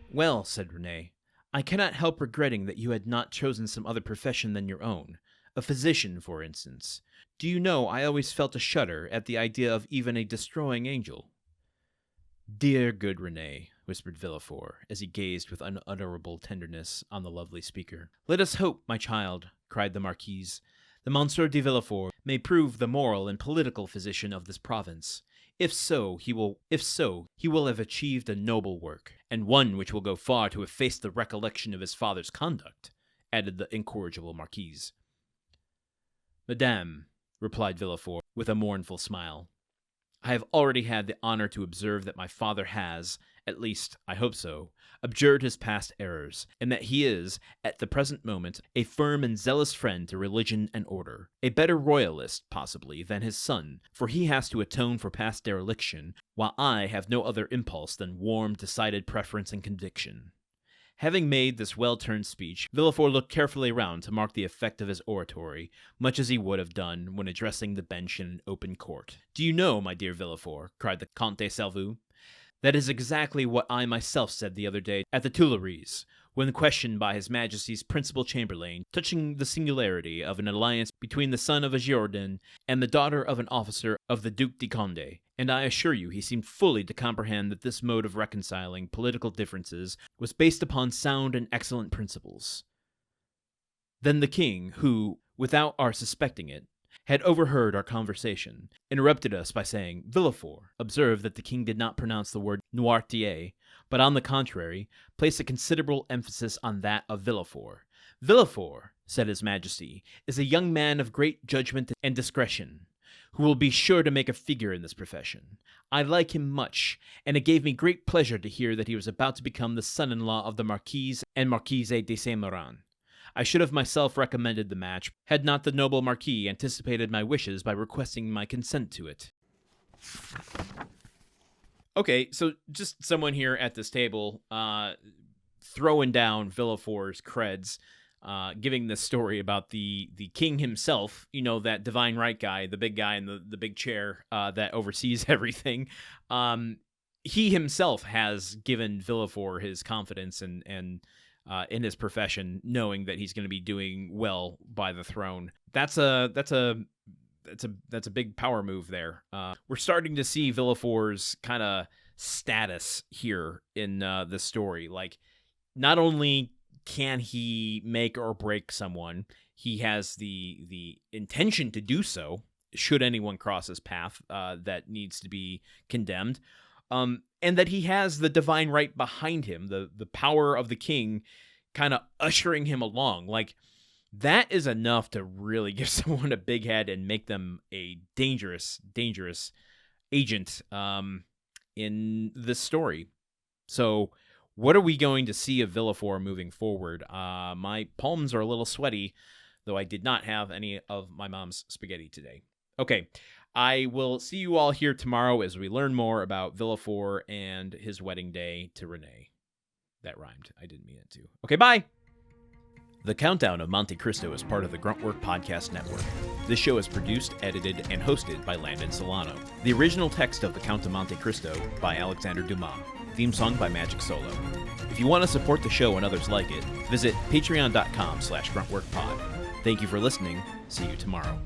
Well, said Renée, I cannot help regretting that you had not chosen some other profession than your own. A physician, for instance. Do you know, I always felt a shudder at the idea of even a destroying angel. Dear good Renée, whispered Villefort, as he gazed with unutterable tenderness on the lovely speaker. Let us hope, my child, cried the marquise, that Monsieur de Villefort may prove the moral and political physician of this province. If so, he will have achieved a noble work, and one which will go far to efface the recollection of his father's conduct, added the incorrigible marquise. Madame, replied Villefort, with a mournful smile, I have already had the honor to observe that my father has, at least I hope so, abjured his past errors, and that he is, at the present moment, a firm and zealous friend to religion and order, a better royalist, possibly, than his son, for he has to atone for past dereliction, while I have no other impulse than warm, decided preference and conviction. Having made this well-turned speech, Villefort looked carefully round to mark the effect of his oratory, much as he would have done when addressing the bench in an open court. Do you know, my dear Villefort, cried the Comte de Salvieux, that is exactly what I myself said the other day at the Tuileries, when questioned by His Majesty's principal chamberlain touching the singularity of an alliance between the son of a Girondin and the daughter of an officer of the Duc de Condé, and I assure you he seemed fully to comprehend that this mode of reconciling political differences was based upon sound and excellent principles. Then the king, who, without our suspecting it, had overheard our conversation, interrupted us by saying, Villefort, observe that the king did not pronounce the word Noirtier, but on the contrary, placed a considerable emphasis on that of Villefort. Villefort, said His Majesty, is a young man of great judgment and discretion, who will be sure to make a figure in this profession. I like him much, and it gave me great pleasure to hear that he was about to become the son-in-law of the Marquise and Marquise de Saint-Méran. I should have myself recommended the match, had not the noble Marquis anticipated my wishes by requesting my consent to it. Okay, so just someone here at this table throwing down Villefort's creds, giving this story about the king himself, you know, that divine right guy, the big guy in the big chair that oversees everything. He himself has given Villefort his confidence and in his profession, knowing that he's going to be doing well by the throne. That's a big power move there. We're starting to see Villefort's kind of status here in this story. Like, not only can he make or break someone, he has the intention to do so, should anyone cross his path that needs to be condemned. And that he has the divine right behind him, the power of the king kind of ushering him along. Like, that is enough to really give someone a big head and make them a dangerous agent in this story. So what are we going to see of Villefort moving forward? My palms are a little sweaty, though I did not have any of my mom's spaghetti today. Okay, I will see you all here tomorrow as we learn more about Villefort and his wedding day to Renée. That rhymed. I didn't mean it to. Okay, bye! The Countdown of Monte Cristo is part of the Gruntwork Podcast Network. This show is produced, edited, and hosted by Landon Solano. The original text of The Count of Monte Cristo by Alexander Dumas. Theme song by Magic Solo. If you want to support the show and others like it, visit patreon.com/gruntworkpod. Thank you for listening. See you tomorrow.